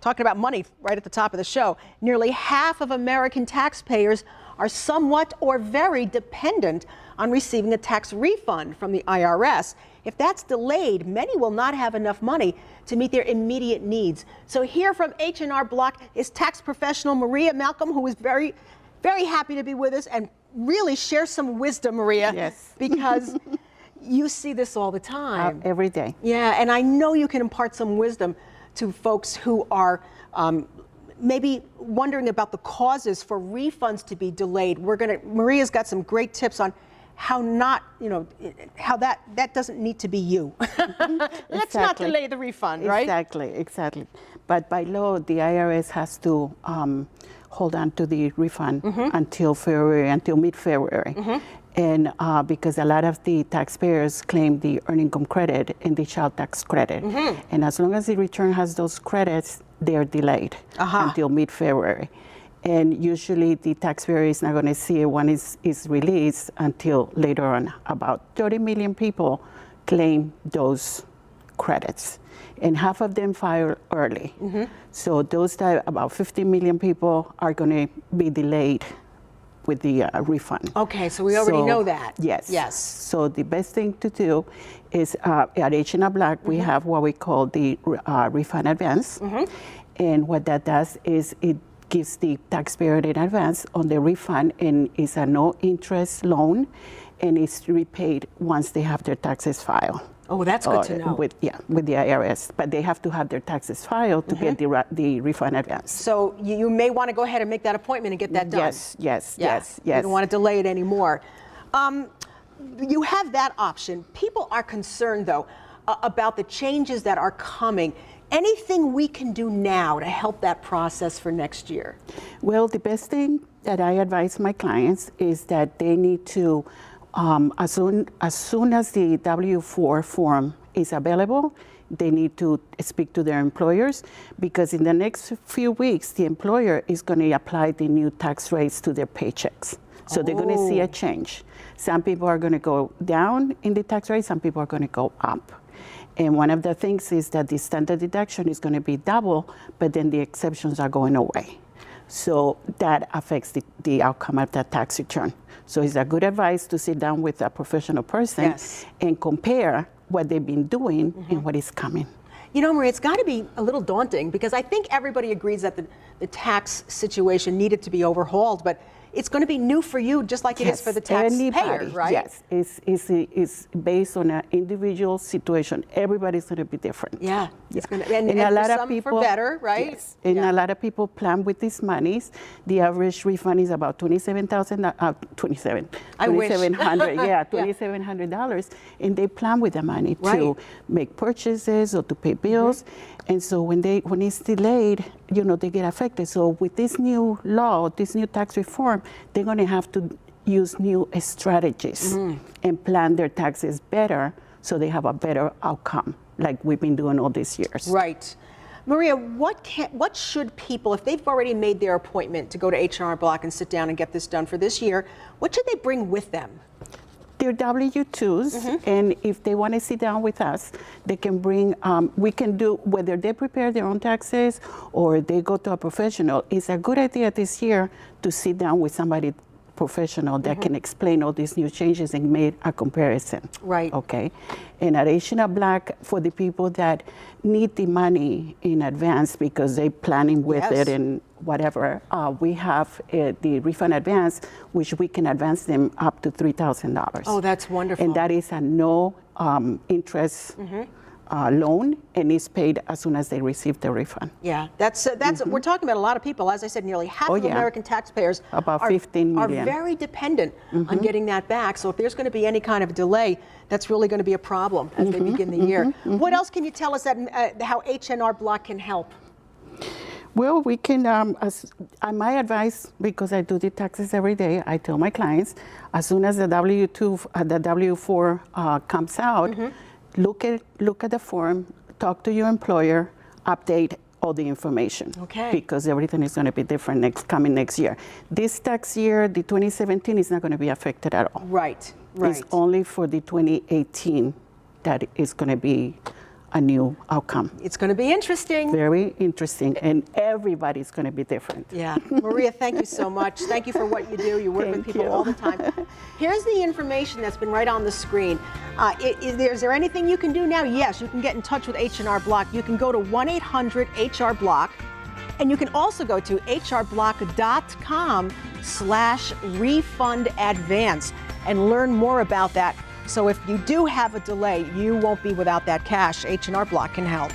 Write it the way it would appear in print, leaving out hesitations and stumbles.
talking about money right at the top of the show. Nearly half of American taxpayers are somewhat or very dependent on receiving a tax refund from the IRS. If that's delayed, many will not have enough money to meet their immediate needs. So here from H&R Block is tax professional Maria Malcolm, who is very, very happy to be with us and really share some wisdom, Maria. Yes. Because you see this all the time. Every day. Yeah, and I know you can impart some wisdom to folks who are maybe wondering about the causes for refunds to be delayed. Maria's got some great tips on how not, how that doesn't need to be you. Let's not delay the refund, right? Exactly. But by law, the IRS has to hold on to the refund until mid-February. And because a lot of the taxpayers claim the earned income credit and the child tax credit. And as long as the return has those credits, they're delayed until mid-February. And usually the taxpayer is not going to see it when it's released until later on. About 30 million people claim those credits, and half of them file early. So those about 50 million people are going to be delayed with the refund. Okay, so we already know that. Yes. Yes. So the best thing to do is at H&amp Block, we have what we call the refund advance. And what that does is it gives the taxpayer in advance on the refund, and it's a no interest loan, and it's repaid once they have their taxes filed. Oh, that's good to know. With the IRS, but they have to have their taxes filed to get the refund advance. So you may want to go ahead and make that appointment and get that done. Yes. You don't want to delay it anymore. You have that option. People are concerned, though, about the changes that are coming. Anything we can do now to help that process for next year? Well, the best thing that I advise my clients is that they need to, as soon as the W-4 form is available, they need to speak to their employers, because in the next few weeks, the employer is going to apply the new tax rates to their paychecks. So they're going to see a change. Some people are going to go down in the tax rate, some people are going to go up. And one of the things is that the standard deduction is going to be double, but then the exceptions are going away. So that affects the outcome of that tax return. So it's a good advice to sit down with a professional person and compare what they've been doing and what is coming. You know, Maria, it's got to be a little daunting, because I think everybody agrees that the tax situation needed to be overhauled, but it's going to be new for you, just like it is for the taxpayer, right? Yes, it's based on an individual situation. Everybody's going to be different. Yeah. And a lot of people, for better, right? Yes. And a lot of people plan with these monies. The average refund is about $2,700, and they plan with the money to make purchases or to pay bills. And so when it's delayed, they get affected. So with this new law, this new tax reform, they're going to have to use new strategies and plan their taxes better, so they have a better outcome, like we've been doing all these years. Right. Maria, what should people, if they've already made their appointment to go to H&R Block and sit down and get this done for this year, what should they bring with them? Their W-2s, and if they want to sit down with us, they can bring, we can do, whether they prepare their own taxes or they go to a professional. It's a good idea this year to sit down with somebody professional that can explain all these new changes and make a comparison. Right. Okay. And at H&amp Block, for the people that need the money in advance because they're planning with it and whatever, we have the refund advance, which we can advance them up to $3,000. Oh, that's wonderful. And that is a no interest loan, and it's paid as soon as they receive the refund. Yeah, that's we're talking about a lot of people. As I said, nearly half of American taxpayers about 15 million are very dependent on getting that back. So if there's going to be any kind of delay, that's really going to be a problem as they begin the year. What else can you tell us that how H&R Block can help? Well, we can, my advice, because I do the taxes every day, I tell my clients, as soon as the W-4 comes out, look at the form, talk to your employer, update all the information. Okay. Because everything is going to be different coming next year. This tax year, the 2017, is not going to be affected at all. Right, right. It's only for the 2018 that is going to be a new outcome. It's going to be interesting. Very interesting, and everybody's going to be different. Yeah. Maria, thank you so much. Thank you for what you do. You work with Thank people you. all the time. Here's the information that's been right on the screen. Is there anything you can do now? Yes, you can get in touch with H&R Block. You can go to 1-800-HR-BLOCK, and you can also go to hrblock.com/refundadvance and learn more about that. So if you do have a delay, you won't be without that cash. H&R Block can help.